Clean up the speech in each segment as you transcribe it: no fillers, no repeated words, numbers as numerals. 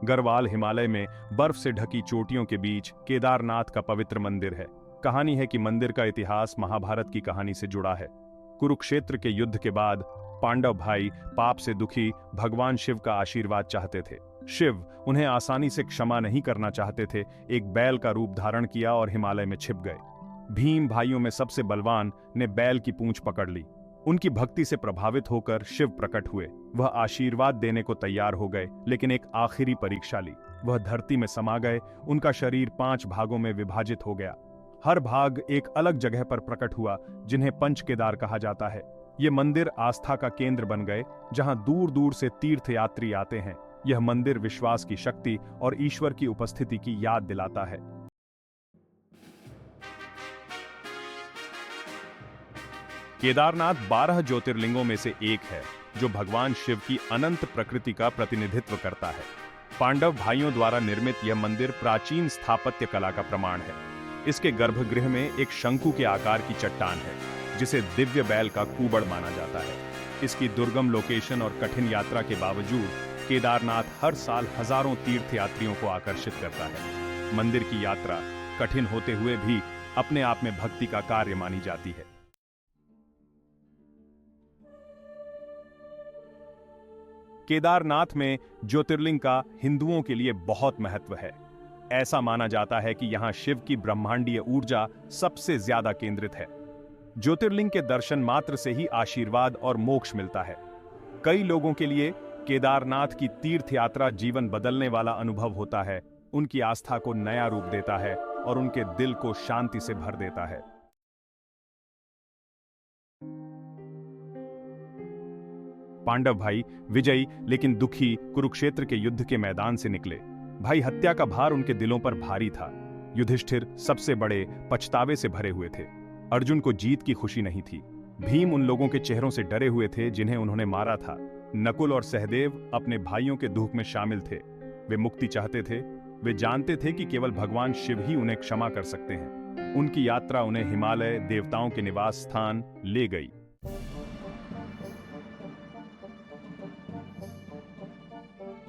गढ़वाल हिमालय में बर्फ से ढकी चोटियों के बीच केदारनाथ का पवित्र मंदिर है। कहानी है कि मंदिर का इतिहास महाभारत की कहानी से जुड़ा है। कुरुक्षेत्र के युद्ध के बाद पांडव भाई पाप से दुखी भगवान शिव का आशीर्वाद चाहते थे। शिव उन्हें आसानी से क्षमा नहीं करना चाहते थे। एक बैल का रूप धारण किया और हिमालय में छिप गए। भीम भाइयों में सबसे बलवान ने बैल की पूंछ पकड़ ली। उनकी भक्ति से प्रभावित होकर शिव प्रकट हुए। वह आशीर्वाद देने को तैयार हो गए, लेकिन एक आखिरी परीक्षा ली। वह धरती में समा गए। उनका शरीर 5 भागों में विभाजित हो गया। हर भाग एक अलग जगह पर प्रकट हुआ, जिन्हें पंच केदार कहा जाता है। ये मंदिर आस्था का केंद्र बन गए, जहां दूर दूर से तीर्थयात्री आते हैं। यह मंदिर विश्वास की शक्ति और ईश्वर की उपस्थिति की याद दिलाता है। केदारनाथ 12 ज्योतिर्लिंगों में से एक है, जो भगवान शिव की अनंत प्रकृति का प्रतिनिधित्व करता है। पांडव भाइयों द्वारा निर्मित यह मंदिर प्राचीन स्थापत्य कला का प्रमाण है। इसके गर्भगृह में एक शंकु के आकार की चट्टान है, जिसे दिव्य बैल का कूबड़ माना जाता है। इसकी दुर्गम लोकेशन और कठिन यात्रा के बावजूद केदारनाथ हर साल हजारों तीर्थयात्रियों को आकर्षित करता है। मंदिर की यात्रा कठिन होते हुए भी अपने आप में भक्ति का कार्य मानी जाती है। केदारनाथ में ज्योतिर्लिंग का हिंदुओं के लिए बहुत महत्व है। ऐसा माना जाता है कि यहां शिव की ब्रह्मांडीय ऊर्जा सबसे ज्यादा केंद्रित है। ज्योतिर्लिंग के दर्शन मात्र से ही आशीर्वाद और मोक्ष मिलता है। कई लोगों के लिए केदारनाथ की तीर्थ यात्रा जीवन बदलने वाला अनुभव होता है। उनकी आस्था को नया रूप देता है और उनके दिल को शांति से भर देता है। पांडव भाई विजयी लेकिन दुखी कुरुक्षेत्र के युद्ध के मैदान से निकले। भाई हत्या का भार उनके दिलों पर भारी था। युधिष्ठिर सबसे बड़े पछतावे से भरे हुए थे। अर्जुन को जीत की खुशी नहीं थी। भीम उन लोगों के चेहरों से डरे हुए थे जिन्हें उन्होंने मारा था। नकुल और सहदेव अपने भाइयों के दुख में शामिल थे। वे मुक्ति चाहते थे। वे जानते थे कि केवल भगवान शिव ही उन्हें क्षमा कर सकते हैं। उनकी यात्रा उन्हें हिमालय देवताओं के निवास स्थान ले गई।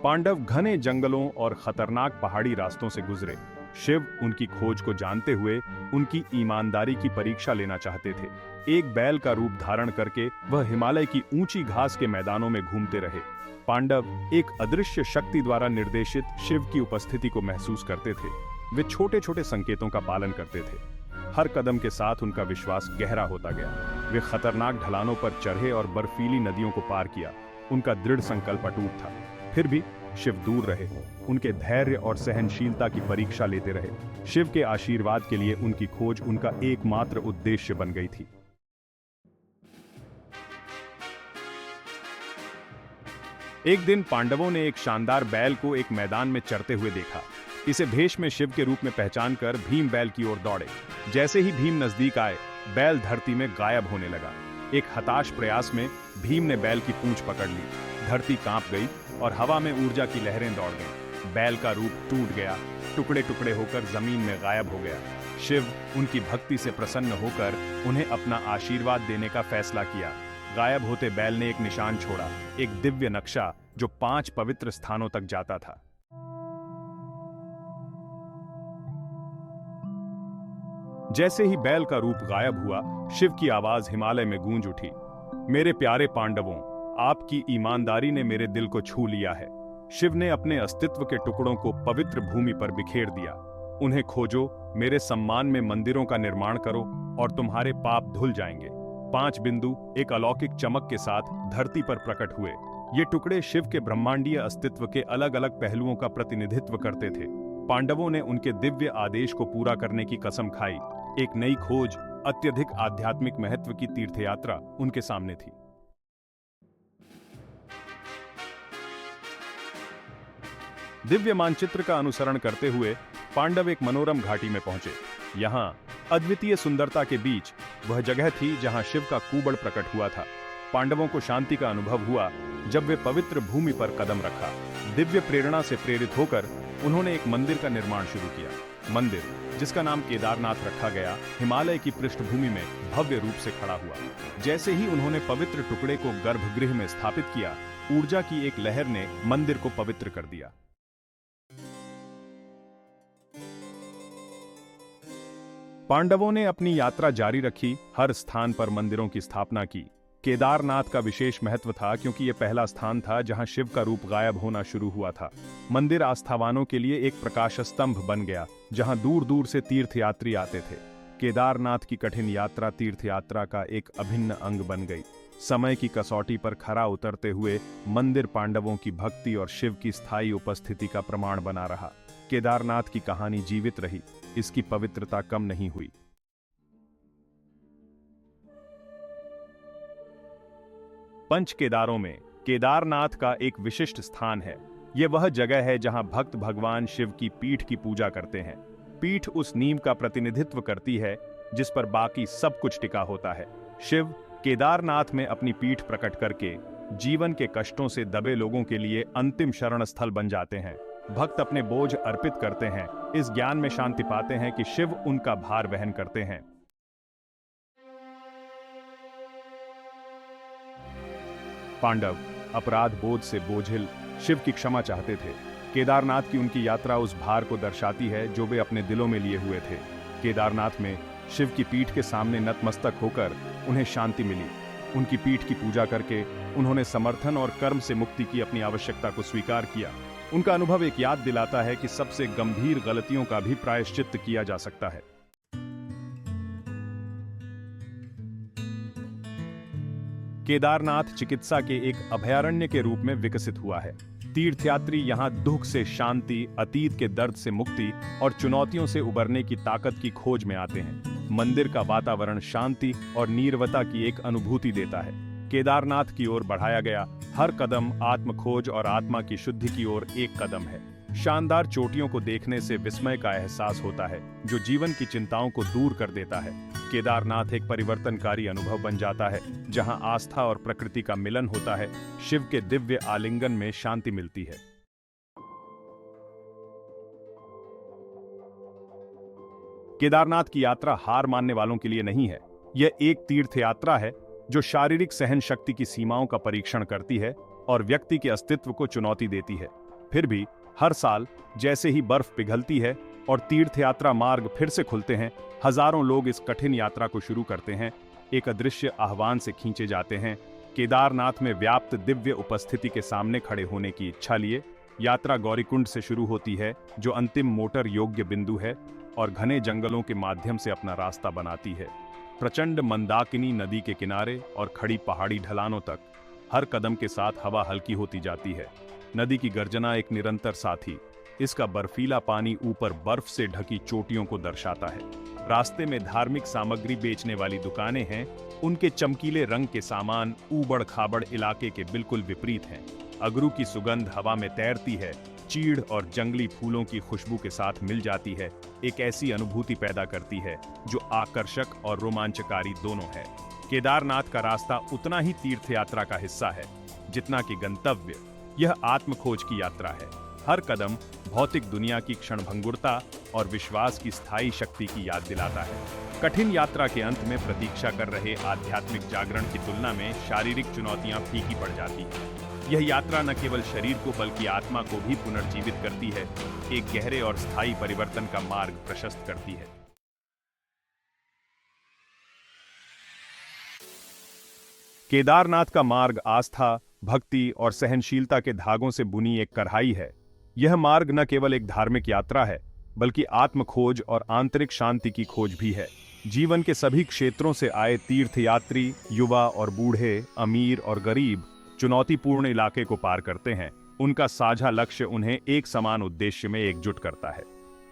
पांडव घने जंगलों और खतरनाक पहाड़ी रास्तों से गुजरे। शिव उनकी खोज को जानते हुए उनकी ईमानदारी की परीक्षा लेना चाहते थे। एक बैल का रूप धारण करके वह हिमालय की ऊंची घास के मैदानों में घूमते रहे। पांडव एक अदृश्य शक्ति द्वारा निर्देशित शिव की उपस्थिति को महसूस करते थे। वे छोटे छोटे संकेतों का पालन करते थे। हर कदम के साथ उनका विश्वास गहरा होता गया। वे खतरनाक ढलानों पर चढ़े और बर्फीली नदियों को पार किया। उनका दृढ़ संकल्प अटूट था। फिर भी शिव दूर रहे। उनके धैर्य और सहनशीलता की परीक्षा लेते रहे। शिव के आशीर्वाद के लिए उनकी खोज उनका एकमात्र उद्देश्य बन गई थी। एक दिन पांडवों ने एक शानदार बैल को एक मैदान में चरते हुए देखा। इसे भेष में शिव के रूप में पहचानकर भीम बैल की ओर दौड़े। जैसे ही भीम नजदीक आए, बैल धरती में गायब होने लगा। एक हताश प्रयास में भीम ने बैल की पूंछ पकड़ ली। धरती कांप गई और हवा में ऊर्जा की लहरें दौड़ गईं। बैल का रूप टूट गया, टुकड़े टुकड़े होकर जमीन में गायब हो गया। शिव उनकी भक्ति से प्रसन्न होकर उन्हें अपना आशीर्वाद देने का फैसला किया। गायब होते बैल ने एक निशान छोड़ा, एक दिव्य नक्शा जो 5 पवित्र स्थानों तक जाता था। जैसे ही बैल का रूप गायब हुआ, शिव की आवाज हिमालय में गूंज उठी। मेरे प्यारे पांडवों, आपकी ईमानदारी ने मेरे दिल को छू लिया है। शिव ने अपने अस्तित्व के टुकड़ों को पवित्र भूमि पर बिखेर दिया। उन्हें खोजो, मेरे सम्मान में मंदिरों का निर्माण करो और तुम्हारे पाप धुल जाएंगे। 5 बिंदु एक अलौकिक चमक के साथ धरती पर प्रकट हुए। ये टुकड़े शिव के ब्रह्मांडीय अस्तित्व के अलग अलग पहलुओं का प्रतिनिधित्व करते थे। पांडवों ने उनके दिव्य आदेश को पूरा करने की कसम खाई। एक नई खोज, अत्यधिक आध्यात्मिक महत्व की तीर्थयात्रा उनके सामने थी। दिव्य मानचित्र का अनुसरण करते हुए पांडव एक मनोरम घाटी में पहुंचे। यहां अद्वितीय सुंदरता के बीच वह जगह थी जहां शिव का कूबड़ प्रकट हुआ था। पांडवों को शांति का अनुभव हुआ जब वे पवित्र भूमि पर कदम रखा। दिव्य प्रेरणा से प्रेरित होकर उन्होंने एक मंदिर का निर्माण शुरू किया। मंदिर, जिसका नाम केदारनाथ रखा गया, हिमालय की पृष्ठभूमि में भव्य रूप से खड़ा हुआ। जैसे ही उन्होंने पवित्र टुकड़े को गर्भगृह में स्थापित किया, ऊर्जा की एक लहर ने मंदिर को पवित्र कर दिया। पांडवों ने अपनी यात्रा जारी रखी, हर स्थान पर मंदिरों की स्थापना की। केदारनाथ का विशेष महत्व था क्योंकि यह पहला स्थान था जहां शिव का रूप गायब होना शुरू हुआ था। मंदिर आस्थावानों के लिए एक प्रकाश स्तंभ बन गया, जहां दूर दूर से तीर्थयात्री आते थे। केदारनाथ की कठिन यात्रा तीर्थ यात्रा का एक अभिन्न अंग बन गई। समय की कसौटी पर खरा उतरते हुए मंदिर पांडवों की भक्ति और शिव की स्थायी उपस्थिति का प्रमाण बना रहा। केदारनाथ की कहानी जीवित रही, इसकी पवित्रता कम नहीं हुई। पंच केदारों में केदारनाथ का एक विशिष्ट स्थान है। यह वह जगह है जहां भक्त भगवान शिव की पीठ की पूजा करते हैं। पीठ उस नींव का प्रतिनिधित्व करती है जिस पर बाकी सब कुछ टिका होता है। शिव केदारनाथ में अपनी पीठ प्रकट करके जीवन के कष्टों से दबे लोगों के लिए अंतिम शरण स्थल बन जाते हैं। भक्त अपने बोझ अर्पित करते हैं, इस ज्ञान में शांति पाते हैं कि शिव उनका भार वहन करते हैं। पांडव अपराध बोध से बोझिल शिव की क्षमा चाहते थे। केदारनाथ की उनकी यात्रा उस भार को दर्शाती है जो वे अपने दिलों में लिए हुए थे। केदारनाथ में शिव की पीठ के सामने नतमस्तक होकर उन्हें शांति मिली। उनकी पीठ की पूजा करके उन्होंने समर्थन और कर्म से मुक्ति की अपनी आवश्यकता को स्वीकार किया। उनका अनुभव एक याद दिलाता है कि सबसे गंभीर गलतियों का भी प्रायश्चित्त किया जा सकता है। केदारनाथ चिकित्सा के एक अभयारण्य के रूप में विकसित हुआ है। तीर्थयात्री यहाँ दुख से शांति, अतीत के दर्द से मुक्ति और चुनौतियों से उबरने की ताकत की खोज में आते हैं। मंदिर का वातावरण शांति और नीरवता की एक अनुभूति देता है। केदारनाथ की ओर बढ़ाया गया हर कदम आत्म खोज और आत्मा की शुद्धि की ओर एक कदम है। शानदार चोटियों को देखने से विस्मय का एहसास होता है जो जीवन की चिंताओं को दूर कर देता है। केदारनाथ एक परिवर्तनकारी अनुभव बन जाता है जहां आस्था और प्रकृति का मिलन होता है। शिव के दिव्य आलिंगन में शांति मिलती है। केदारनाथ की यात्रा हार मानने वालों के लिए नहीं है। यह एक तीर्थ यात्रा है जो शारीरिक सहन शक्ति की सीमाओं का परीक्षण करती है और व्यक्ति के अस्तित्व को चुनौती देती है। फिर भी हर साल जैसे ही बर्फ पिघलती है और तीर्थयात्रा मार्ग फिर से खुलते हैं, हजारों लोग इस कठिन यात्रा को शुरू करते हैं, एक अदृश्य आह्वान से खींचे जाते हैं। केदारनाथ में व्याप्त दिव्य उपस्थिति के सामने खड़े होने की इच्छा लिए यात्रा गौरीकुंड से शुरू होती है, जो अंतिम मोटर योग्य बिंदु है और घने जंगलों के माध्यम से अपना रास्ता बनाती है। प्रचंड मंदाकिनी नदी के किनारे और खड़ी पहाड़ी ढलानों तक हर कदम के साथ हवा हल्की होती जाती है। नदी की गर्जना एक निरंतर साथी, इसका बर्फीला पानी ऊपर बर्फ से ढकी चोटियों को दर्शाता है। रास्ते में धार्मिक सामग्री बेचने वाली दुकानें हैं, उनके चमकीले रंग के सामान ऊबड़ खाबड़ इलाके के बिल्कुल विपरीत हैं। अगरू की सुगंध हवा में तैरती है, चीड़ और जंगली फूलों की खुशबू के साथ मिल जाती है, एक ऐसी अनुभूति पैदा करती है जो आकर्षक और रोमांचकारी दोनों है। केदारनाथ का रास्ता उतना ही तीर्थयात्रा का हिस्सा है जितना कि गंतव्य। यह आत्मखोज की यात्रा है। हर कदम भौतिक दुनिया की क्षणभंगुरता और विश्वास की स्थायी शक्ति की याद दिलाता है। कठिन यात्रा के अंत में प्रतीक्षा कर रहे आध्यात्मिक जागरण की तुलना में शारीरिक चुनौतियां फीकी पड़ जाती हैं। यह यात्रा न केवल शरीर को बल्कि आत्मा को भी पुनर्जीवित करती है, एक गहरे और स्थायी परिवर्तन का मार्ग प्रशस्त करती है। केदारनाथ का मार्ग आस्था, भक्ति और सहनशीलता के धागों से बुनी एक कढ़ाई है। यह मार्ग न केवल एक धार्मिक यात्रा है बल्कि आत्मखोज और आंतरिक शांति की खोज भी है। जीवन के सभी क्षेत्रों से आए तीर्थयात्री, युवा और बूढ़े, अमीर और गरीब, चुनौतीपूर्ण इलाके को पार करते हैं। उनका साझा लक्ष्य उन्हें एक समान उद्देश्य में एकजुट करता है।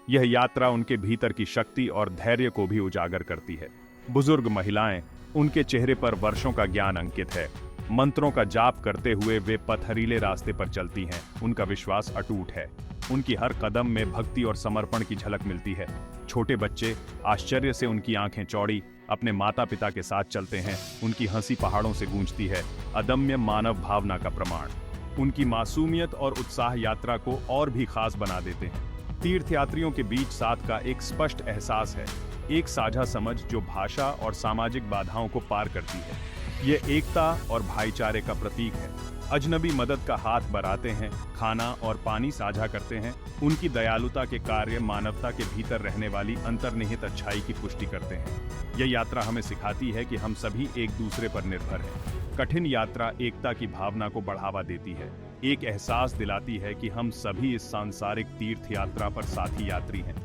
यह यात्रा उनके भीतर की शक्ति और धैर्य को भी उजागर करती है। बुजुर्ग महिलाएं, उनके चेहरे पर वर्षों का ज्ञान अंकित है। मंत्रों का जाप करते हुए वे पथरीले रास्ते पर चलती हैं। उनका विश्वास अटूट है। उनकी हर कदम में भक्ति और समर्पण की झलक मिलती है। छोटे बच्चे आश्चर्य से उनकी आंखें चौड़ी अपने माता पिता के साथ चलते हैं। उनकी हंसी पहाड़ों से गूंजती है, अदम्य मानव भावना का प्रमाण। उनकी मासूमियत और उत्साह यात्रा को और भी खास बना देते हैं। तीर्थयात्रियों के बीच साथ का एक स्पष्ट एहसास है, एक साझा समझ जो भाषा और सामाजिक बाधाओं को पार करती है। यह एकता और भाईचारे का प्रतीक है। अजनबी मदद का हाथ बढ़ाते हैं, खाना और पानी साझा करते हैं। उनकी दयालुता के कार्य मानवता के भीतर रहने वाली अंतर्निहित अच्छाई की पुष्टि करते हैं। यह यात्रा हमें सिखाती है कि हम सभी एक दूसरे पर निर्भर हैं। कठिन यात्रा एकता की भावना को बढ़ावा देती है, एक एहसास दिलाती है कि हम सभी इस सांसारिक तीर्थ यात्रा पर साथी यात्री हैं,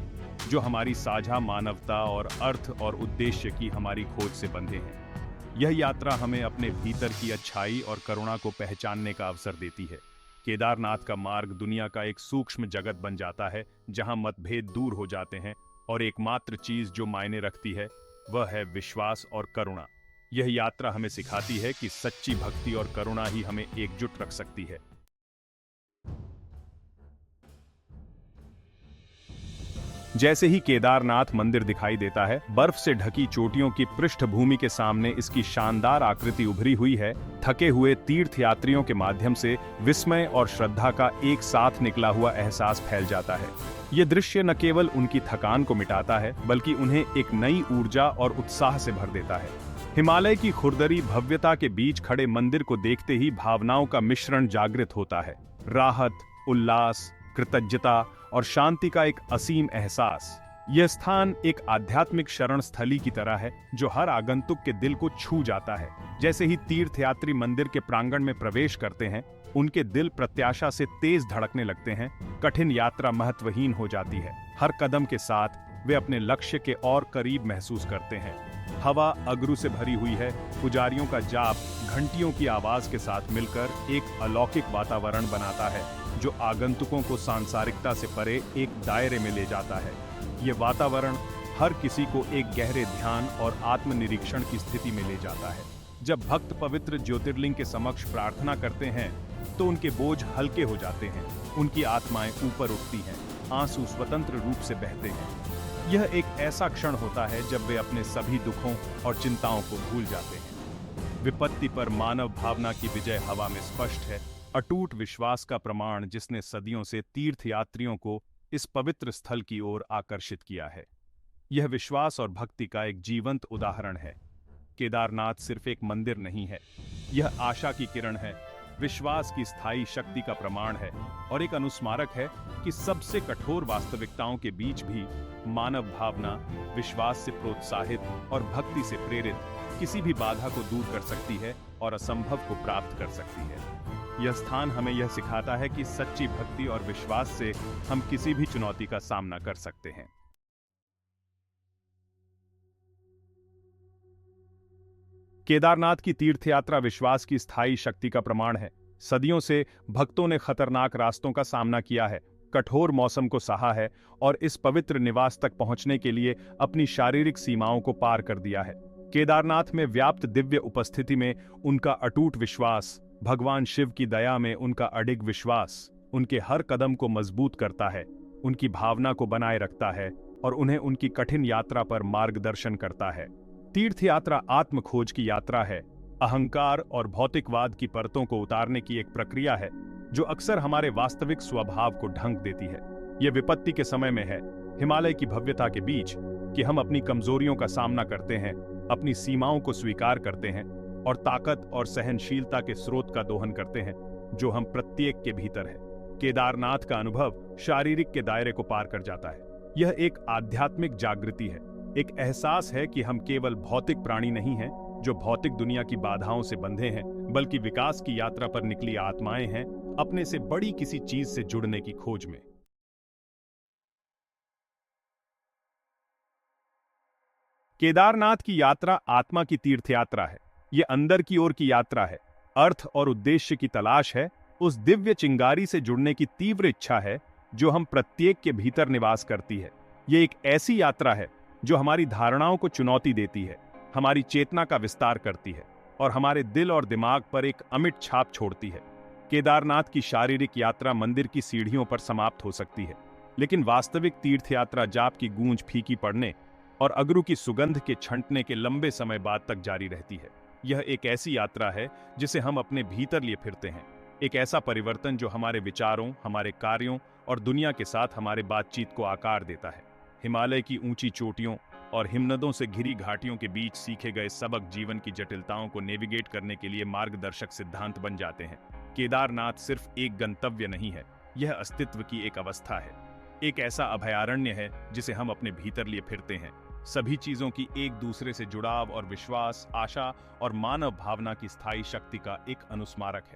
जो हमारी साझा मानवता और अर्थ और उद्देश्य की हमारी खोज से बंधे हैं। यह यात्रा हमें अपने भीतर की अच्छाई और करुणा को पहचानने का अवसर देती है। केदारनाथ का मार्ग दुनिया का एक सूक्ष्म जगत बन जाता है, जहां मतभेद दूर हो जाते हैं और एकमात्र चीज जो मायने रखती है वह है विश्वास और करुणा। यह यात्रा हमें सिखाती है कि सच्ची भक्ति और करुणा ही हमें एकजुट रख सकती है। जैसे ही केदारनाथ मंदिर दिखाई देता है, बर्फ से ढकी चोटियों की पृष्ठभूमि के सामने इसकी शानदार आकृति उभरी हुई है। थके हुए तीर्थयात्रियों के माध्यम से विस्मय और श्रद्धा का एक साथ निकला हुआ एहसास फैल जाता है। यह दृश्य न केवल उनकी थकान को मिटाता है, बल्कि उन्हें एक नई ऊर्जा और उत्साह से भर देता है। हिमालय की खुरदरी भव्यता के बीच खड़े मंदिर को देखते ही भावनाओं का मिश्रण जागृत होता है। राहत, उल्लास, कृतज्ञता और शांति का एक असीम एहसास। यह स्थान एक आध्यात्मिक शरण स्थली की तरह है, जो हर आगंतुक के दिल को छू जाता है। जैसे ही तीर्थयात्री मंदिर के प्रांगण में प्रवेश करते हैं, उनके दिल प्रत्याशा से तेज धड़कने लगते हैं। कठिन यात्रा महत्वहीन हो जाती है। हर कदम के साथ वे अपने लक्ष्य के और करीब महसूस करते हैं। हवा अगरू से भरी हुई है। पुजारियों का जाप घंटियों की आवाज के साथ मिलकर एक अलौकिक वातावरण बनाता है, जो आगंतुकों को सांसारिकता से परे एक दायरे में ले जाता है। ये वातावरण हर किसी को एक गहरे ध्यान और आत्मनिरीक्षण की स्थिति में ले जाता है। जब भक्त पवित्र ज्योतिर्लिंग के समक्ष प्रार्थना करते हैं, तो उनके बोझ हल्के हो जाते हैं, उनकी आत्माएं ऊपर उठती हैं, आंसू स्वतंत्र रूप से बहते हैं। यह एक ऐसा क्षण होता है जब वे अपने सभी दुखों और चिंताओं को भूल जाते हैं। विपत्ति पर मानव भावना की विजय हवा में स्पष्ट है, अटूट विश्वास का प्रमाण जिसने सदियों से तीर्थयात्रियों को इस पवित्र स्थल की ओर आकर्षित किया है। यह विश्वास और भक्ति का एक जीवंत उदाहरण है। केदारनाथ सिर्फ एक मंदिर नहीं है, यह आशा की किरण है, विश्वास की स्थायी शक्ति का प्रमाण है और एक अनुस्मारक है कि सबसे कठोर वास्तविकताओं के बीच भी मानव भावना विश्वास से प्रोत्साहित और भक्ति से प्रेरित किसी भी बाधा को दूर कर सकती है और असंभव को प्राप्त कर सकती है। यह स्थान हमें यह सिखाता है कि सच्ची भक्ति और विश्वास से हम किसी भी चुनौती का सामना कर सकते हैं। केदारनाथ की तीर्थयात्रा विश्वास की स्थायी शक्ति का प्रमाण है। सदियों से भक्तों ने खतरनाक रास्तों का सामना किया है, कठोर मौसम को सहा है और इस पवित्र निवास तक पहुंचने के लिए अपनी शारीरिक सीमाओं को पार कर दिया है। केदारनाथ में व्याप्त दिव्य उपस्थिति में उनका अटूट विश्वास, भगवान शिव की दया में उनका अडिग विश्वास उनके हर कदम को मजबूत करता है, उनकी भावना को बनाए रखता है और उन्हें उनकी कठिन यात्रा पर मार्गदर्शन करता है। तीर्थ यात्रा आत्म खोज की यात्रा है, अहंकार और भौतिकवाद की परतों को उतारने की एक प्रक्रिया है जो अक्सर हमारे वास्तविक स्वभाव को ढंक देती है। यह विपत्ति के समय में है, हिमालय की भव्यता के बीच, कि हम अपनी कमजोरियों का सामना करते हैं, अपनी सीमाओं को स्वीकार करते हैं और ताकत और सहनशीलता के स्रोत का दोहन करते हैं जो हम प्रत्येक के भीतर है। केदारनाथ का अनुभव शारीरिक के दायरे को पार कर जाता है। यह एक आध्यात्मिक जागृति है, एक एहसास है कि हम केवल भौतिक प्राणी नहीं हैं जो भौतिक दुनिया की बाधाओं से बंधे हैं, बल्कि विकास की यात्रा पर निकली आत्माएं हैं, अपने से बड़ी किसी चीज से जुड़ने की खोज में। केदारनाथ की यात्रा आत्मा की तीर्थ यात्रा है। यह अंदर की ओर की यात्रा है, अर्थ और उद्देश्य की तलाश है, उस दिव्य चिंगारी से जुड़ने की तीव्र इच्छा है जो हम प्रत्येक के भीतर निवास करती है। यह एक ऐसी यात्रा है जो हमारी धारणाओं को चुनौती देती है, हमारी चेतना का विस्तार करती है और हमारे दिल और दिमाग पर एक अमिट छाप छोड़ती है। केदारनाथ की शारीरिक यात्रा मंदिर की सीढ़ियों पर समाप्त हो सकती है, लेकिन वास्तविक तीर्थ यात्रा जाप की गूंज फीकी पड़ने और अगरू की सुगंध के छंटने के लंबे समय बाद तक जारी रहती है। यह एक ऐसी यात्रा है जिसे हम अपने भीतर लिए फिरते हैं, एक ऐसा परिवर्तन जो हमारे विचारों, हमारे कार्यों और दुनिया के साथ हमारे बातचीत को आकार देता है। हिमालय की ऊंची चोटियों और हिमनदों से घिरी घाटियों के बीच सीखे गए सबक जीवन की जटिलताओं को नेविगेट करने के लिए मार्गदर्शक सिद्धांत बन जाते हैं। केदारनाथ सिर्फ एक गंतव्य नहीं है, यह अस्तित्व की एक अवस्था है, एक ऐसा अभयारण्य है जिसे हम अपने भीतर लिए फिरते हैं। सभी चीजों की एक दूसरे से जुड़ाव और विश्वास, आशा और मानव भावना की स्थायी शक्ति का एक अनुस्मारक है।